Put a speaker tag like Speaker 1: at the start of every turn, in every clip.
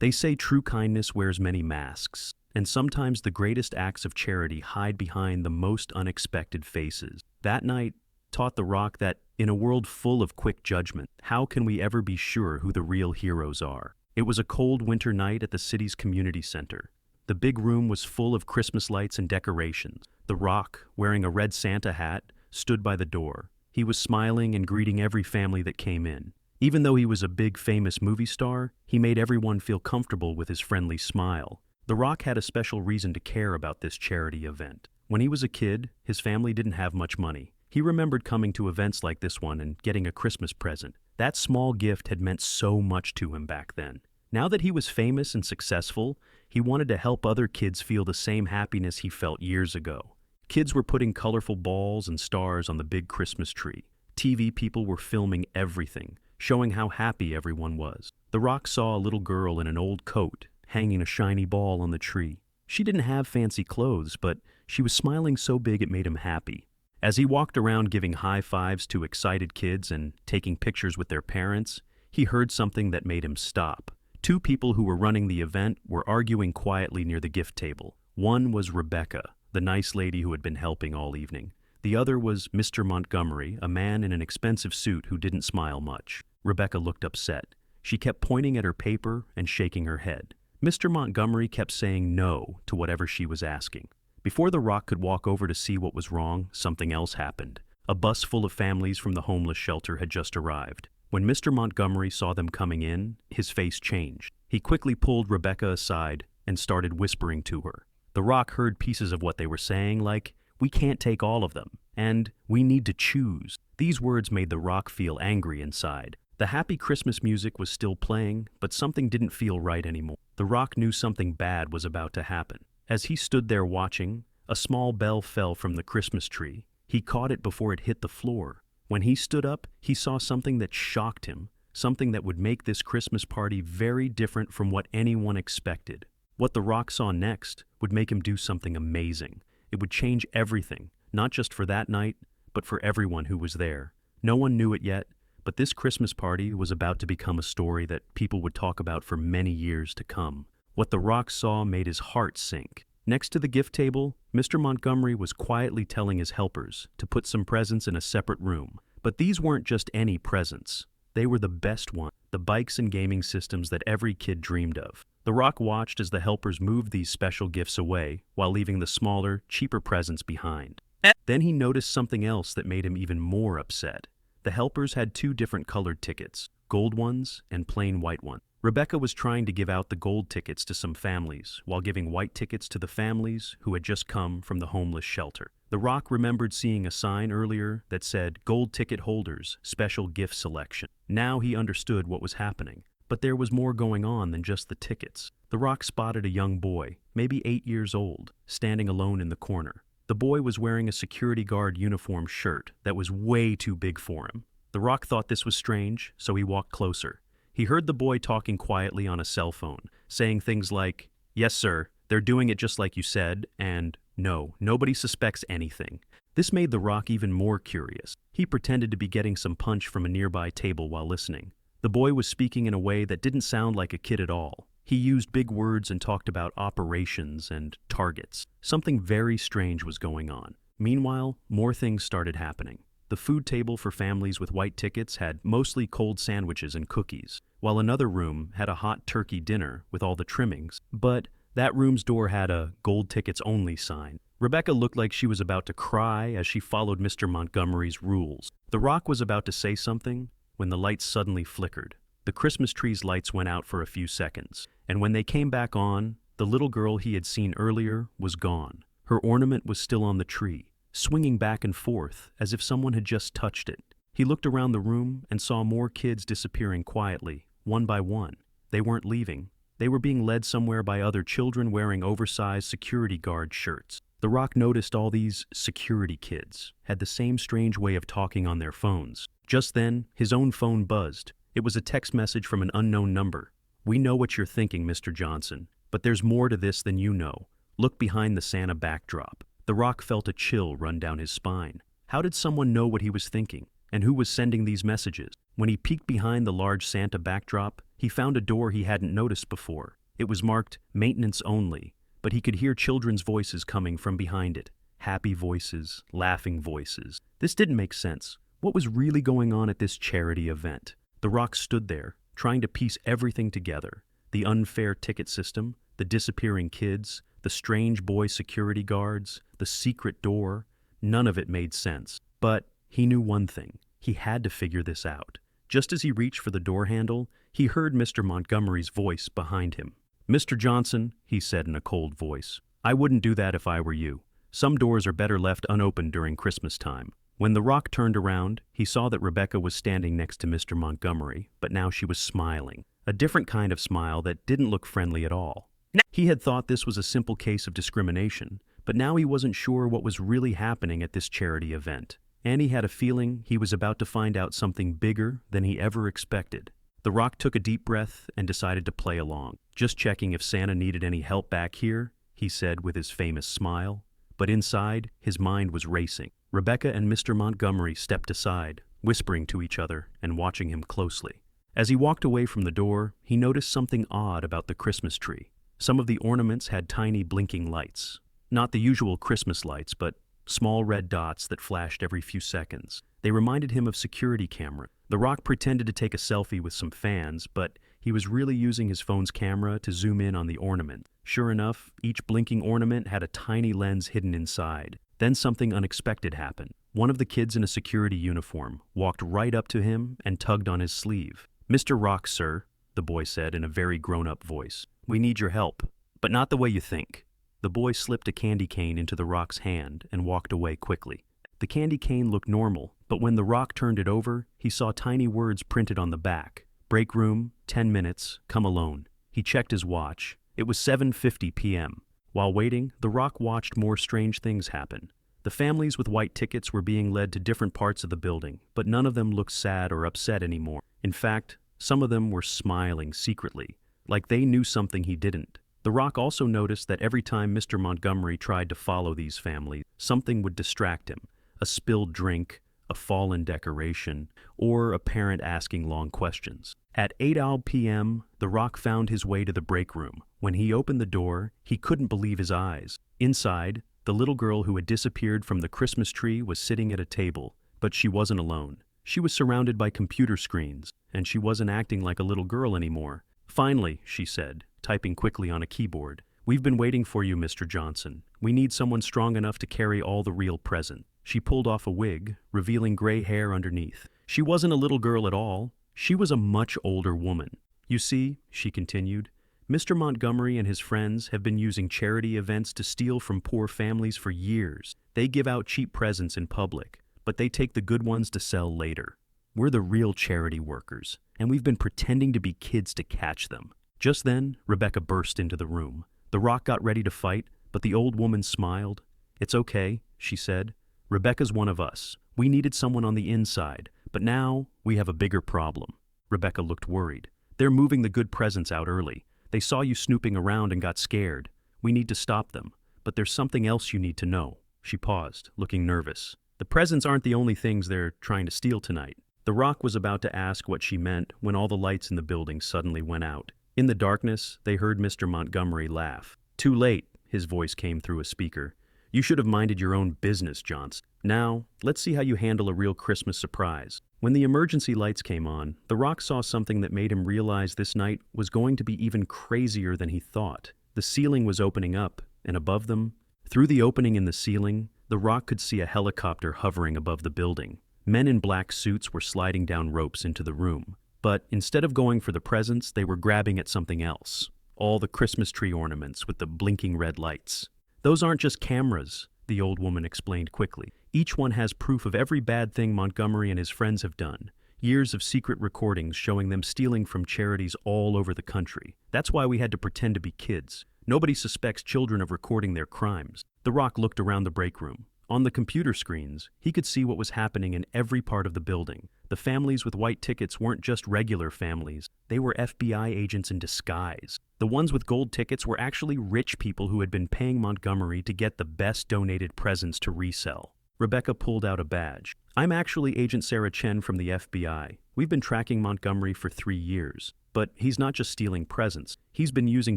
Speaker 1: They say true kindness wears many masks, and sometimes the greatest acts of charity hide behind the most unexpected faces. That night taught The Rock that, in a world full of quick judgment, how can we ever be sure who the real heroes are? It was a cold winter night at the city's community center. The big room was full of Christmas lights and decorations. The Rock, wearing a red Santa hat, stood by the door. He was smiling and greeting every family that came in. Even though he was a big famous movie star, he made everyone feel comfortable with his friendly smile. The Rock had a special reason to care about this charity event. When he was a kid, his family didn't have much money. He remembered coming to events like this one and getting a Christmas present. That small gift had meant so much to him back then. Now that he was famous and successful, he wanted to help other kids feel the same happiness he felt years ago. Kids were putting colorful balls and stars on the big Christmas tree. TV people were filming everything, showing how happy everyone was. The Rock saw a little girl in an old coat, hanging a shiny ball on the tree. She didn't have fancy clothes, but she was smiling so big it made him happy. As he walked around giving high fives to excited kids and taking pictures with their parents, he heard something that made him stop. Two people who were running the event were arguing quietly near the gift table. One was Rebecca, the nice lady who had been helping all evening. The other was Mr. Montgomery, a man in an expensive suit who didn't smile much. Rebecca looked upset. She kept pointing at her paper and shaking her head. Mr. Montgomery kept saying no to whatever she was asking. Before The Rock could walk over to see what was wrong, something else happened. A bus full of families from the homeless shelter had just arrived. When Mr. Montgomery saw them coming in, his face changed. He quickly pulled Rebecca aside and started whispering to her. The Rock heard pieces of what they were saying, like, "We can't take all of them," and "We need to choose." These words made The Rock feel angry inside. The happy Christmas music was still playing, but something didn't feel right anymore. The Rock knew something bad was about to happen. As he stood there watching, a small bell fell from the Christmas tree. He caught it before it hit the floor. When he stood up, he saw something that shocked him, something that would make this Christmas party very different from what anyone expected. What The Rock saw next would make him do something amazing. It would change everything, not just for that night, but for everyone who was there. No one knew it yet, but this Christmas party was about to become a story that people would talk about for many years to come. What The Rock saw made his heart sink. Next to the gift table, Mr. Montgomery was quietly telling his helpers to put some presents in a separate room. But these weren't just any presents. They were the best ones, the bikes and gaming systems that every kid dreamed of. The Rock watched as the helpers moved these special gifts away while leaving the smaller, cheaper presents behind. Then he noticed something else that made him even more upset. The helpers had two different colored tickets, gold ones and plain white ones. Rebecca was trying to give out the gold tickets to some families, while giving white tickets to the families who had just come from the homeless shelter. The Rock remembered seeing a sign earlier that said, "Gold ticket holders, special gift selection." Now he understood what was happening. But there was more going on than just the tickets. The Rock spotted a young boy, maybe 8 years old, standing alone in the corner. The boy was wearing a security guard uniform shirt that was way too big for him. The Rock thought this was strange, so he walked closer. He heard the boy talking quietly on a cell phone, saying things like, "Yes, sir, they're doing it just like you said," and "No, nobody suspects anything." This made The Rock even more curious. He pretended to be getting some punch from a nearby table while listening. The boy was speaking in a way that didn't sound like a kid at all. He used big words and talked about operations and targets. Something very strange was going on. Meanwhile, more things started happening. The food table for families with white tickets had mostly cold sandwiches and cookies, while another room had a hot turkey dinner with all the trimmings. But that room's door had a "Gold tickets only" sign. Rebecca looked like she was about to cry as she followed Mr. Montgomery's rules. The Rock was about to say something when the lights suddenly flickered. The Christmas tree's lights went out for a few seconds, and when they came back on, the little girl he had seen earlier was gone. Her ornament was still on the tree, swinging back and forth as if someone had just touched it. He looked around the room and saw more kids disappearing quietly, one by one. They weren't leaving. They were being led somewhere by other children wearing oversized security guard shirts. The Rock noticed all these security kids had the same strange way of talking on their phones. Just then, his own phone buzzed. It was a text message from an unknown number. "We know what you're thinking, Mr. Johnson, but there's more to this than you know. Look behind the Santa backdrop." The Rock felt a chill run down his spine. How did someone know what he was thinking? And who was sending these messages? When he peeked behind the large Santa backdrop, he found a door he hadn't noticed before. It was marked "Maintenance Only," but he could hear children's voices coming from behind it. Happy voices, laughing voices. This didn't make sense. What was really going on at this charity event? The Rock stood there, trying to piece everything together. The unfair ticket system, the disappearing kids, the strange boy security guards, the secret door. None of it made sense. But he knew one thing. He had to figure this out. Just as he reached for the door handle, he heard Mr. Montgomery's voice behind him. "Mr. Johnson," he said in a cold voice, "I wouldn't do that if I were you. Some doors are better left unopened during Christmas time." When the Rock turned around, he saw that Rebecca was standing next to Mr. Montgomery, but now she was smiling. A different kind of smile that didn't look friendly at all. He had thought this was a simple case of discrimination, but now he wasn't sure what was really happening at this charity event. And he had a feeling he was about to find out something bigger than he ever expected. The Rock took a deep breath and decided to play along. "Just checking if Santa needed any help back here," he said with his famous smile. But inside, his mind was racing. Rebecca and Mr. Montgomery stepped aside, whispering to each other and watching him closely. As he walked away from the door, he noticed something odd about the Christmas tree. Some of the ornaments had tiny blinking lights. Not the usual Christmas lights, but small red dots that flashed every few seconds. They reminded him of security cameras. The Rock pretended to take a selfie with some fans, but he was really using his phone's camera to zoom in on the ornament. Sure enough, each blinking ornament had a tiny lens hidden inside. Then something unexpected happened. One of the kids in a security uniform walked right up to him and tugged on his sleeve. "Mr. Rock, sir," the boy said in a very grown-up voice. "We need your help, but not the way you think." The boy slipped a candy cane into the Rock's hand and walked away quickly. The candy cane looked normal, but when the Rock turned it over, he saw tiny words printed on the back. "Break room, 10 minutes, come alone." He checked his watch. It was 7:50 p.m. While waiting, the Rock watched more strange things happen. The families with white tickets were being led to different parts of the building, but none of them looked sad or upset anymore. In fact, some of them were smiling secretly, like they knew something he didn't. The Rock also noticed that every time Mr. Montgomery tried to follow these families, something would distract him. A spilled drink, a fallen decoration, or a parent asking long questions. At 8 p.m., the Rock found his way to the break room. When he opened the door, he couldn't believe his eyes. Inside, the little girl who had disappeared from the Christmas tree was sitting at a table, but she wasn't alone. She was surrounded by computer screens, and she wasn't acting like a little girl anymore. "Finally," she said, typing quickly on a keyboard. "We've been waiting for you, Mr. Johnson. We need someone strong enough to carry all the real presents." She pulled off a wig, revealing gray hair underneath. She wasn't a little girl at all. She was a much older woman. "You see," she continued, "Mr. Montgomery and his friends have been using charity events to steal from poor families for years. They give out cheap presents in public, but they take the good ones to sell later. We're the real charity workers, and we've been pretending to be kids to catch them." Just then, Rebecca burst into the room. The Rock got ready to fight, but the old woman smiled. "It's okay," she said. "Rebecca's one of us. We needed someone on the inside, but now we have a bigger problem." Rebecca looked worried. "They're moving the good presents out early. They saw you snooping around and got scared. We need to stop them, but there's something else you need to know." She paused, looking nervous. "The presents aren't the only things they're trying to steal tonight." The Rock was about to ask what she meant when all the lights in the building suddenly went out. In the darkness, they heard Mr. Montgomery laugh. "Too late," his voice came through a speaker. "You should have minded your own business, Johnson. Now, let's see how you handle a real Christmas surprise." When the emergency lights came on, The Rock saw something that made him realize this night was going to be even crazier than he thought. The ceiling was opening up, and above them, through the opening in the ceiling, The Rock could see a helicopter hovering above the building. Men in black suits were sliding down ropes into the room. But instead of going for the presents, they were grabbing at something else. All the Christmas tree ornaments with the blinking red lights. "Those aren't just cameras," the old woman explained quickly. "Each one has proof of every bad thing Montgomery and his friends have done. Years of secret recordings showing them stealing from charities all over the country. That's why we had to pretend to be kids. Nobody suspects children of recording their crimes." The Rock looked around the break room. On the computer screens, he could see what was happening in every part of the building. The families with white tickets weren't just regular families. They were FBI agents in disguise. The ones with gold tickets were actually rich people who had been paying Montgomery to get the best donated presents to resell. Rebecca pulled out a badge. I'm actually Agent Sarah Chen from the FBI. We've been tracking Montgomery for 3 years. But he's not just stealing presents. He's been using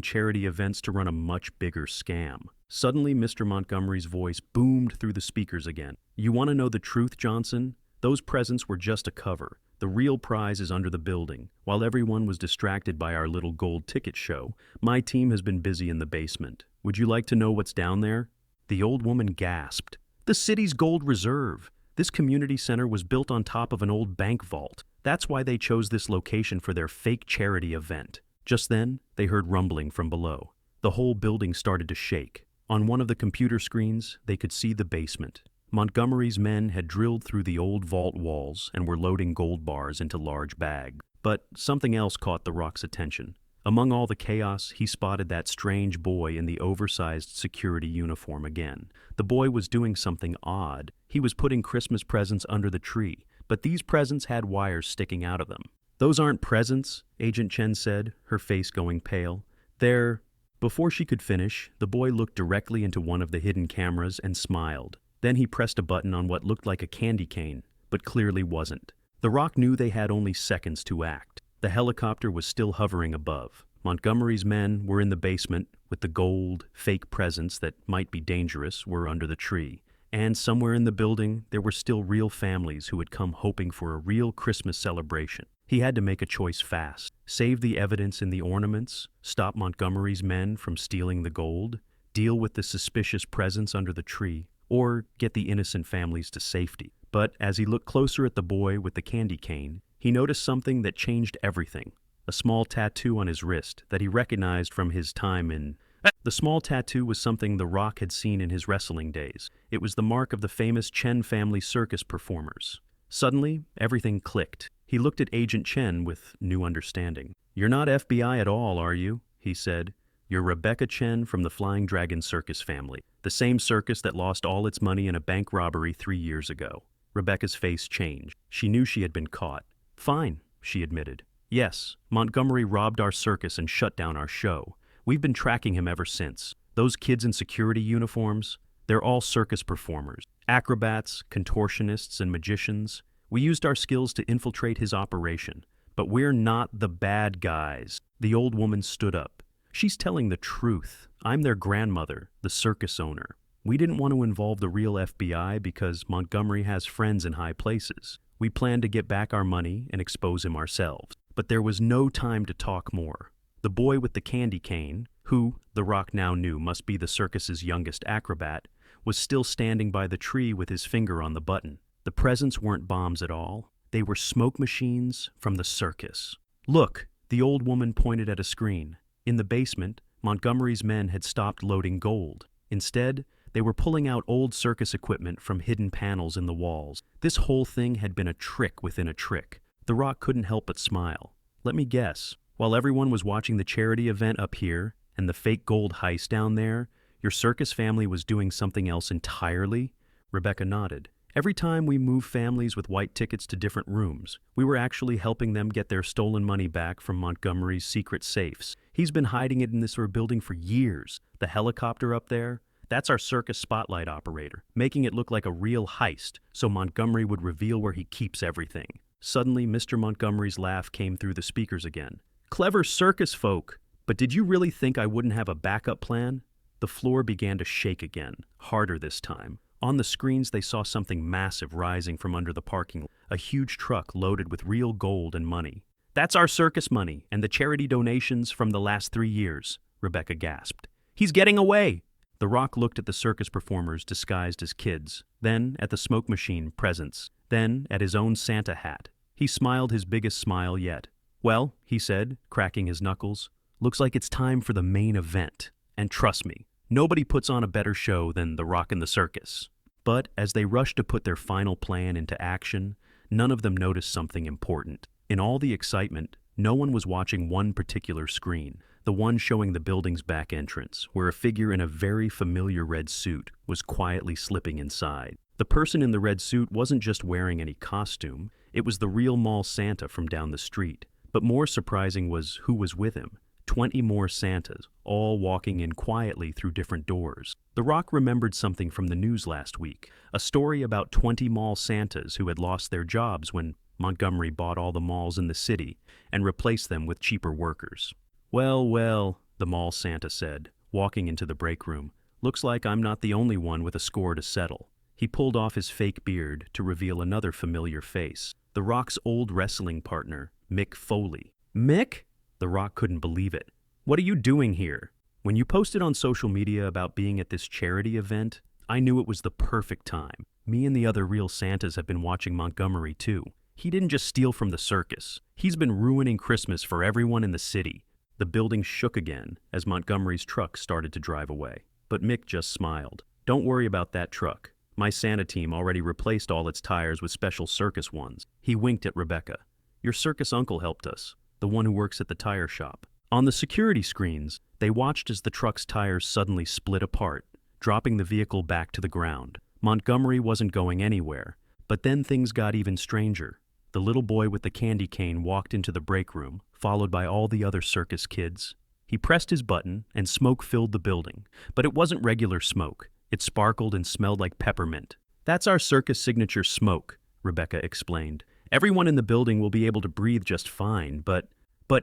Speaker 1: charity events to run a much bigger scam. Suddenly, Mr. Montgomery's voice boomed through the speakers again. You want to know the truth, Johnson? Those presents were just a cover. The real prize is under the building. While everyone was distracted by our little gold ticket show, my team has been busy in the basement. Would you like to know what's down there? The old woman gasped. The city's gold reserve. This community center was built on top of an old bank vault. That's why they chose this location for their fake charity event. Just then, they heard rumbling from below. The whole building started to shake. On one of the computer screens, they could see the basement. Montgomery's men had drilled through the old vault walls and were loading gold bars into large bags. But something else caught the Rock's attention. Among all the chaos, he spotted that strange boy in the oversized security uniform again. The boy was doing something odd. He was putting Christmas presents under the tree, but these presents had wires sticking out of them. Those aren't presents, Agent Chen said, her face going pale. They're... Before she could finish, the boy looked directly into one of the hidden cameras and smiled. Then he pressed a button on what looked like a candy cane, but clearly wasn't. The Rock knew they had only seconds to act. The helicopter was still hovering above. Montgomery's men were in the basement, with the gold, fake presents that might be dangerous were under the tree. And somewhere in the building, there were still real families who had come hoping for a real Christmas celebration. He had to make a choice fast. Save the evidence in the ornaments, stop Montgomery's men from stealing the gold, deal with the suspicious presents under the tree, or get the innocent families to safety. But as he looked closer at the boy with the candy cane, he noticed something that changed everything. A small tattoo on his wrist that he recognized from his time in... The small tattoo was something The Rock had seen in his wrestling days. It was the mark of the famous Chen family circus performers. Suddenly, everything clicked. He looked at Agent Chen with new understanding. You're not FBI at all, are you? He said. You're Rebecca Chen from the Flying Dragon Circus family, the same circus that lost all its money in a bank robbery 3 years ago. Rebecca's face changed. She knew she had been caught. Fine, she admitted. Yes, Montgomery robbed our circus and shut down our show. We've been tracking him ever since. Those kids in security uniforms, they're all circus performers. Acrobats, contortionists, and magicians. We used our skills to infiltrate his operation. But we're not the bad guys. The old woman stood up. She's telling the truth. I'm their grandmother, the circus owner. We didn't want to involve the real FBI because Montgomery has friends in high places. We planned to get back our money and expose him ourselves. But there was no time to talk more. The boy with the candy cane, who, The Rock now knew must be the circus's youngest acrobat, was still standing by the tree with his finger on the button. The presents weren't bombs at all. They were smoke machines from the circus. Look, the old woman pointed at a screen. In the basement, Montgomery's men had stopped loading gold. Instead, they were pulling out old circus equipment from hidden panels in the walls. This whole thing had been a trick within a trick. The Rock couldn't help but smile. Let me guess. While everyone was watching the charity event up here and the fake gold heist down there, your circus family was doing something else entirely? Rebecca nodded. Every time we moved families with white tickets to different rooms, we were actually helping them get their stolen money back from Montgomery's secret safes. He's been hiding it in this building for years. The helicopter up there, that's our circus spotlight operator, making it look like a real heist so Montgomery would reveal where he keeps everything. Suddenly, Mr. Montgomery's laugh came through the speakers again. Clever circus folk! But did you really think I wouldn't have a backup plan? The floor began to shake again, harder this time. On the screens, they saw something massive rising from under the parking lot, a huge truck loaded with real gold and money. That's our circus money and the charity donations from the last 3 years, Rebecca gasped. He's getting away! The Rock looked at the circus performers disguised as kids, then at the smoke machine presents, then at his own Santa hat. He smiled his biggest smile yet. Well, he said, cracking his knuckles, looks like it's time for the main event. And trust me, nobody puts on a better show than The Rock and the Circus. But as they rushed to put their final plan into action, none of them noticed something important. In all the excitement, no one was watching one particular screen, the one showing the building's back entrance, where a figure in a very familiar red suit was quietly slipping inside. The person in the red suit wasn't just wearing any costume, it was the real mall Santa from down the street. But more surprising was who was with him. 20 more Santas, all walking in quietly through different doors. The Rock remembered something from the news last week, a story about 20 mall Santas who had lost their jobs when Montgomery bought all the malls in the city and replaced them with cheaper workers. Well, well, the mall Santa said, walking into the break room. Looks like I'm not the only one with a score to settle. He pulled off his fake beard to reveal another familiar face, The Rock's old wrestling partner, Mick Foley. Mick? The Rock couldn't believe it. What are you doing here? When you posted on social media about being at this charity event, I knew it was the perfect time. Me and the other real Santas have been watching Montgomery too. He didn't just steal from the circus. He's been ruining Christmas for everyone in the city. The building shook again as Montgomery's truck started to drive away. But Mick just smiled. Don't worry about that truck. My Santa team already replaced all its tires with special circus ones. He winked at Rebecca. Your circus uncle helped us, the one who works at the tire shop. On the security screens, they watched as the truck's tires suddenly split apart, dropping the vehicle back to the ground. Montgomery wasn't going anywhere, but then things got even stranger. The little boy with the candy cane walked into the break room, followed by all the other circus kids. He pressed his button, and smoke filled the building. But it wasn't regular smoke. It sparkled and smelled like peppermint. That's our circus signature smoke, Rebecca explained. Everyone in the building will be able to breathe just fine, but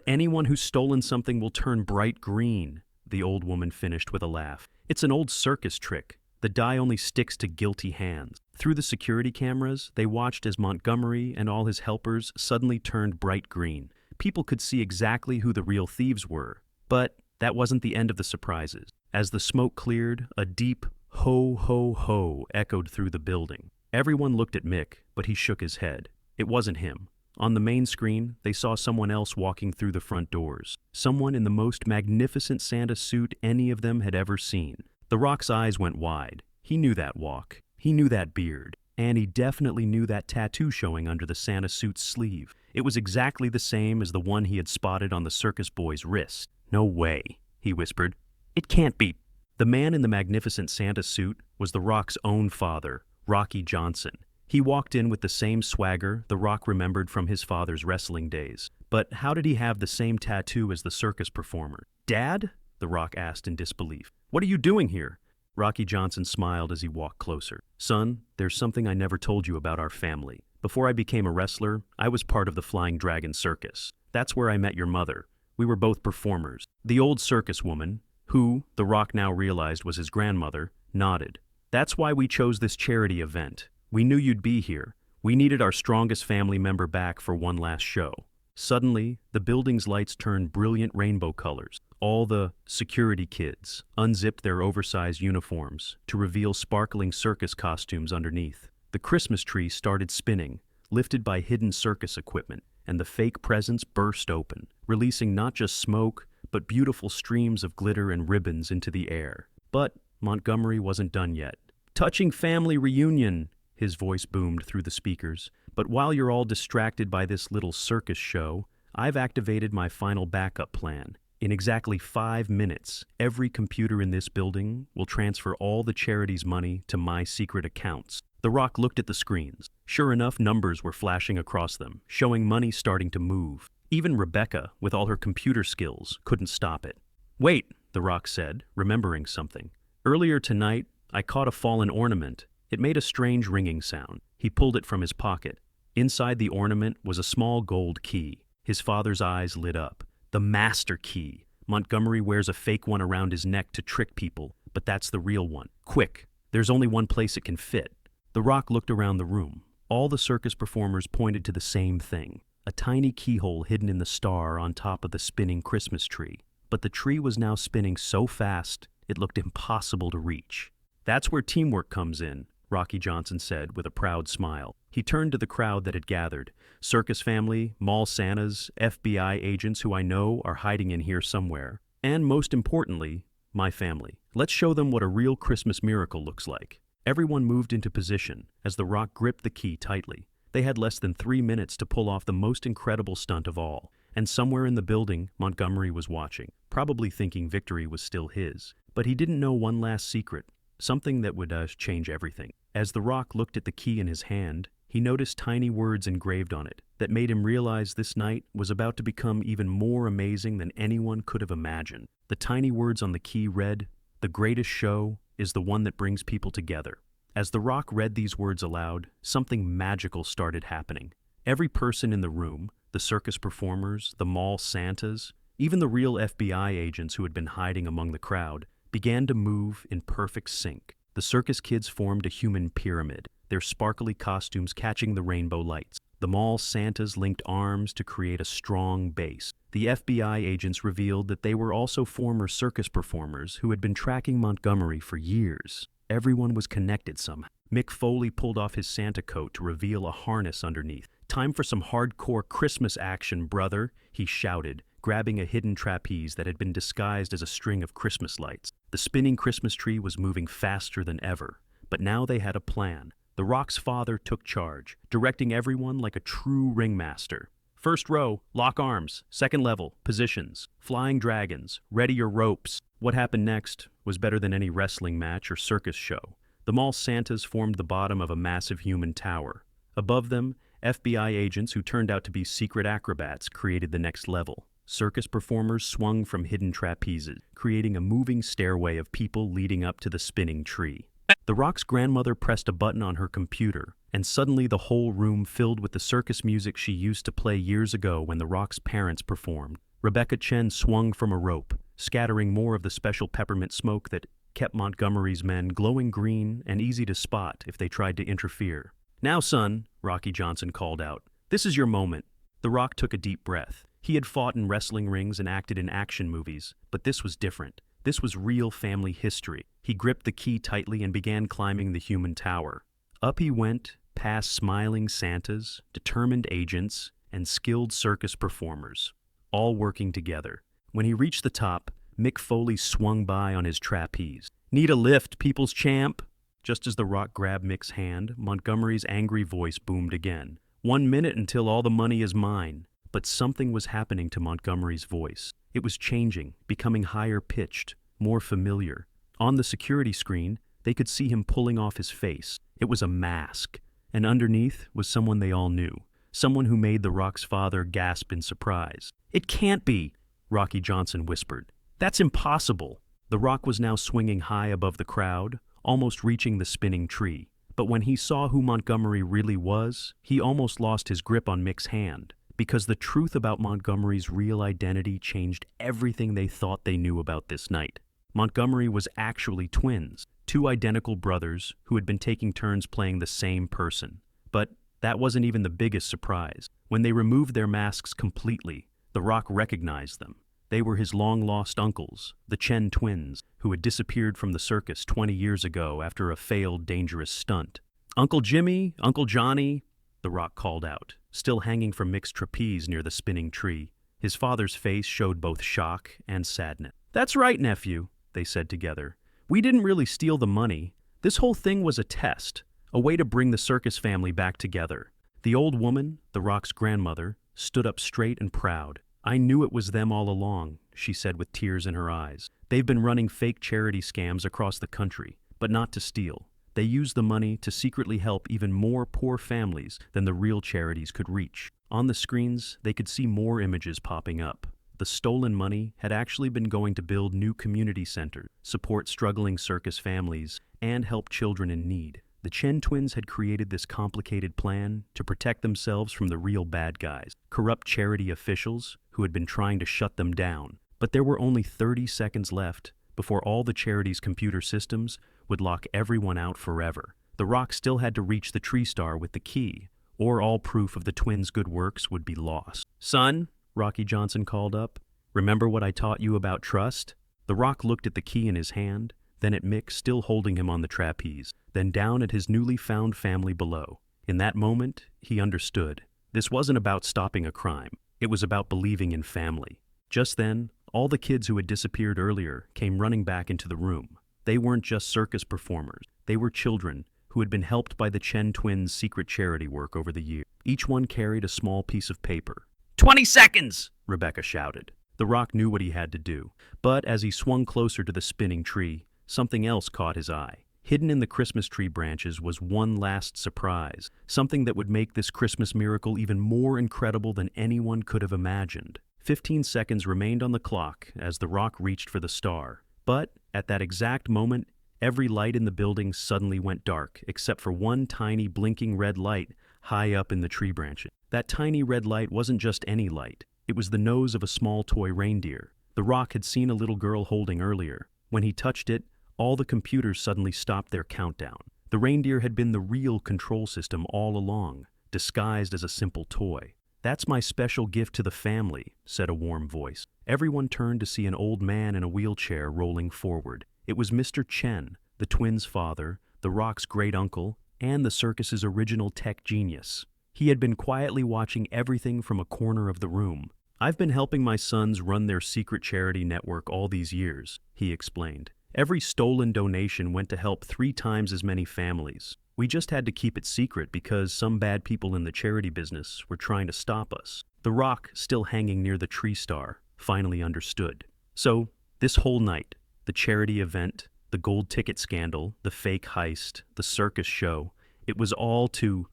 Speaker 1: anyone who's stolen something will turn bright green, the old woman finished with a laugh. It's an old circus trick. The dye only sticks to guilty hands. Through the security cameras, they watched as Montgomery and all his helpers suddenly turned bright green. People could see exactly who the real thieves were. But that wasn't the end of the surprises. As the smoke cleared, a deep ho, ho, ho echoed through the building. Everyone looked at Mick, but he shook his head. It wasn't him. On the main screen, they saw someone else walking through the front doors. Someone in the most magnificent Santa suit any of them had ever seen. The Rock's eyes went wide. He knew that walk. He knew that beard. And he definitely knew that tattoo showing under the Santa suit's sleeve. It was exactly the same as the one he had spotted on the circus boy's wrist. No way, he whispered. It can't be. The man in the magnificent Santa suit was The Rock's own father, Rocky Johnson. He walked in with the same swagger The Rock remembered from his father's wrestling days. But how did he have the same tattoo as the circus performer? Dad? The Rock asked in disbelief. What are you doing here? Rocky Johnson smiled as he walked closer. Son, there's something I never told you about our family. Before I became a wrestler, I was part of the Flying Dragon Circus. That's where I met your mother. We were both performers. The old circus woman, who, The Rock now realized was his grandmother, nodded. That's why we chose this charity event. We knew you'd be here. We needed our strongest family member back for one last show. Suddenly, the building's lights turned brilliant rainbow colors. All the security kids unzipped their oversized uniforms to reveal sparkling circus costumes underneath. The Christmas tree started spinning, lifted by hidden circus equipment, and the fake presents burst open, releasing not just smoke, but beautiful streams of glitter and ribbons into the air. But Montgomery wasn't done yet. Touching family reunion, his voice boomed through the speakers. But while you're all distracted by this little circus show, I've activated my final backup plan. In exactly 5 minutes, every computer in this building will transfer all the charity's money to my secret accounts. The Rock looked at the screens. Sure enough, numbers were flashing across them, showing money starting to move. Even Rebecca, with all her computer skills, couldn't stop it. Wait, The Rock said, remembering something. Earlier tonight, I caught a fallen ornament. It made a strange ringing sound. He pulled it from his pocket. Inside the ornament was a small gold key. His father's eyes lit up. The master key. Montgomery wears a fake one around his neck to trick people, but that's the real one. Quick, there's only one place it can fit. The Rock looked around the room. All the circus performers pointed to the same thing, a tiny keyhole hidden in the star on top of the spinning Christmas tree. But the tree was now spinning so fast, it looked impossible to reach. That's where teamwork comes in, Rocky Johnson said with a proud smile. He turned to the crowd that had gathered. Circus family, mall Santas, FBI agents who I know are hiding in here somewhere. And most importantly, my family. Let's show them what a real Christmas miracle looks like. Everyone moved into position as The Rock gripped the key tightly. They had less than 3 minutes to pull off the most incredible stunt of all. And somewhere in the building, Montgomery was watching, probably thinking victory was still his. But he didn't know one last secret, something that would change everything. As The Rock looked at the key in his hand, he noticed tiny words engraved on it. that made him realize this night was about to become even more amazing than anyone could have imagined. The tiny words on the key read, "The greatest show is the one that brings people together." As The Rock read these words aloud, something magical started happening. Every person in the room, the circus performers, the mall Santas, even the real FBI agents who had been hiding among the crowd, began to move in perfect sync. The circus kids formed a human pyramid, their sparkly costumes catching the rainbow lights. The mall Santas linked arms to create a strong base. The FBI agents revealed that they were also former circus performers who had been tracking Montgomery for years. Everyone was connected somehow. Mick Foley pulled off his Santa coat to reveal a harness underneath. "Time for some hardcore Christmas action, brother," he shouted, grabbing a hidden trapeze that had been disguised as a string of Christmas lights. The spinning Christmas tree was moving faster than ever, but now they had a plan. The Rock's father took charge, directing everyone like a true ringmaster. "First row, lock arms. Second level, positions. Flying dragons, ready your ropes." What happened next was better than any wrestling match or circus show. The mall Santas formed the bottom of a massive human tower. Above them, FBI agents who turned out to be secret acrobats created the next level. Circus performers swung from hidden trapezes, creating a moving stairway of people leading up to the spinning tree. The Rock's grandmother pressed a button on her computer, and suddenly the whole room filled with the circus music she used to play years ago when The Rock's parents performed. Rebecca Chen swung from a rope, scattering more of the special peppermint smoke that kept Montgomery's men glowing green and easy to spot if they tried to interfere. "Now, son," Rocky Johnson called out, "this is your moment." The Rock took a deep breath. He had fought in wrestling rings and acted in action movies, but this was different. This was real family history. He gripped the key tightly and began climbing the human tower. Up he went, past smiling Santas, determined agents, and skilled circus performers, all working together. When he reached the top, Mick Foley swung by on his trapeze. "Need a lift, people's champ?" Just as The Rock grabbed Mick's hand, Montgomery's angry voice boomed again. "1 minute until all the money is mine." But something was happening to Montgomery's voice. It was changing, becoming higher-pitched, more familiar. On the security screen, they could see him pulling off his face. It was a mask, and underneath was someone they all knew, someone who made The Rock's father gasp in surprise. "It can't be," Rocky Johnson whispered. "That's impossible." The Rock was now swinging high above the crowd, almost reaching the spinning tree. But when he saw who Montgomery really was, he almost lost his grip on Mick's hand. Because the truth about Montgomery's real identity changed everything they thought they knew about this night. Montgomery was actually twins, two identical brothers who had been taking turns playing the same person. But that wasn't even the biggest surprise. When they removed their masks completely, The Rock recognized them. They were his long-lost uncles, the Chen twins, who had disappeared from the circus 20 years ago after a failed, dangerous stunt. "Uncle Jimmy, Uncle Johnny," The Rock called out, still hanging from Mick's trapeze near the spinning tree. His father's face showed both shock and sadness. "That's right, nephew," they said together. "We didn't really steal the money. This whole thing was a test, a way to bring the circus family back together." The old woman, The Rock's grandmother, stood up straight and proud. "I knew it was them all along," she said with tears in her eyes. "They've been running fake charity scams across the country, but not to steal. They used the money to secretly help even more poor families than the real charities could reach." On the screens, they could see more images popping up. The stolen money had actually been going to build new community centers, support struggling circus families, and help children in need. The Chen twins had created this complicated plan to protect themselves from the real bad guys, corrupt charity officials who had been trying to shut them down. But there were only 30 seconds left before all the charity's computer systems would lock everyone out forever. The Rock still had to reach the tree star with the key, or all proof of the twins' good works would be lost. "Son," Rocky Johnson called up, "remember what I taught you about trust?" The Rock looked at the key in his hand, then at Mick still holding him on the trapeze, then down at his newly found family below. In that moment, he understood. This wasn't about stopping a crime. It was about believing in family. Just then, all the kids who had disappeared earlier came running back into the room. They weren't just circus performers. They were children who had been helped by the Chen twins' secret charity work over the years. Each one carried a small piece of paper. 20 seconds! Rebecca shouted. The Rock knew what he had to do. But as he swung closer to the spinning tree, something else caught his eye. Hidden in the Christmas tree branches was one last surprise, something that would make this Christmas miracle even more incredible than anyone could have imagined. 15 seconds remained on the clock as the rock reached for the star. But, at that exact moment, every light in the building suddenly went dark, except for one tiny blinking red light high up in the tree branches. That tiny red light wasn't just any light. It was the nose of a small toy reindeer. The rock had seen a little girl holding earlier. When he touched it, all the computers suddenly stopped their countdown. The reindeer had been the real control system all along, disguised as a simple toy. "That's my special gift to the family," said a warm voice. Everyone turned to see an old man in a wheelchair rolling forward. It was Mr. Chen, the twins' father, the rock's great-uncle, and the circus's original tech genius. He had been quietly watching everything from a corner of the room. "I've been helping my sons run their secret charity network all these years," he explained. "Every stolen donation went to help 3 times as many families. We just had to keep it secret because some bad people in the charity business were trying to stop us." The rock, still hanging near the tree star, finally understood. So, this whole night, the charity event, the gold ticket scandal, the fake heist, the circus show, it was all to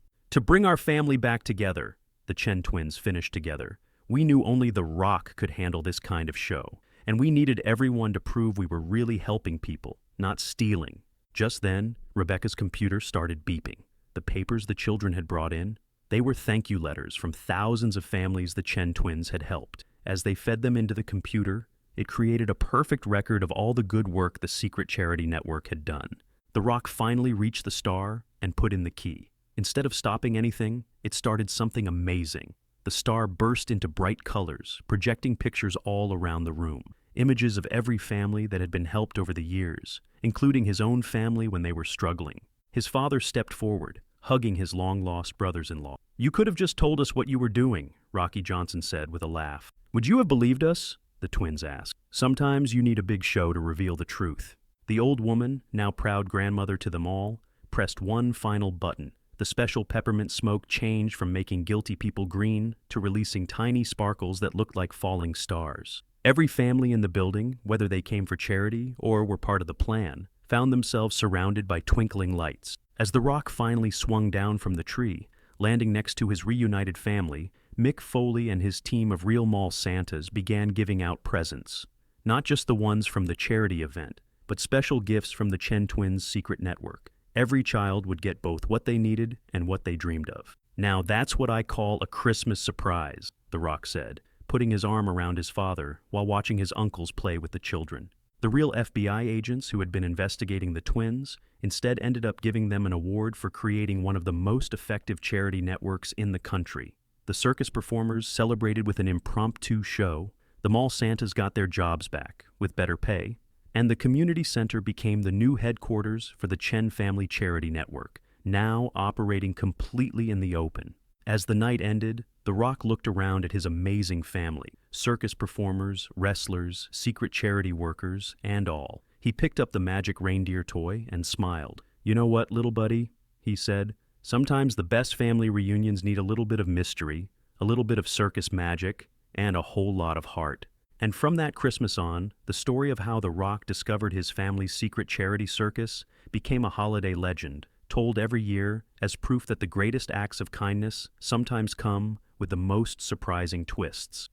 Speaker 1: bring our family back together, the Chen twins finished together. "We knew only the Rock could handle this kind of show, and we needed everyone to prove we were really helping people, not stealing." Just then, Rebecca's computer started beeping. The papers the children had brought in, they were thank you letters from thousands of families the Chen twins had helped. As they fed them into the computer, it created a perfect record of all the good work the secret charity network had done. The rock finally reached the star and put in the key. Instead of stopping anything, it started something amazing. The star burst into bright colors, projecting pictures all around the room. Images of every family that had been helped over the years, including his own family when they were struggling. His father stepped forward, hugging his long-lost brothers-in-law. "You could have just told us what you were doing," Rocky Johnson said with a laugh. "Would you have believed us?" the twins asked. "Sometimes you need a big show to reveal the truth." The old woman, now proud grandmother to them all, pressed one final button. The special peppermint smoke changed from making guilty people green to releasing tiny sparkles that looked like falling stars. Every family in the building, whether they came for charity or were part of the plan, found themselves surrounded by twinkling lights. As the rock finally swung down from the tree, landing next to his reunited family, Mick Foley and his team of real mall Santas began giving out presents. Not just the ones from the charity event, but special gifts from the Chen twins' secret network. Every child would get both what they needed and what they dreamed of. "Now that's what I call a Christmas surprise," the rock said, putting his arm around his father while watching his uncles play with the children. The real FBI agents who had been investigating the twins instead ended up giving them an award for creating one of the most effective charity networks in the country. The circus performers celebrated with an impromptu show, the mall Santas got their jobs back, with better pay, and the community center became the new headquarters for the Chen Family Charity Network, now operating completely in the open. As the night ended, the rock looked around at his amazing family, circus performers, wrestlers, secret charity workers, and all. He picked up the magic reindeer toy and smiled. "You know what, little buddy?" he said. "Sometimes the best family reunions need a little bit of mystery, a little bit of circus magic, and a whole lot of heart." And from that Christmas on, the story of how the rock discovered his family's secret charity circus became a holiday legend, told every year as proof that the greatest acts of kindness sometimes come with the most surprising twists.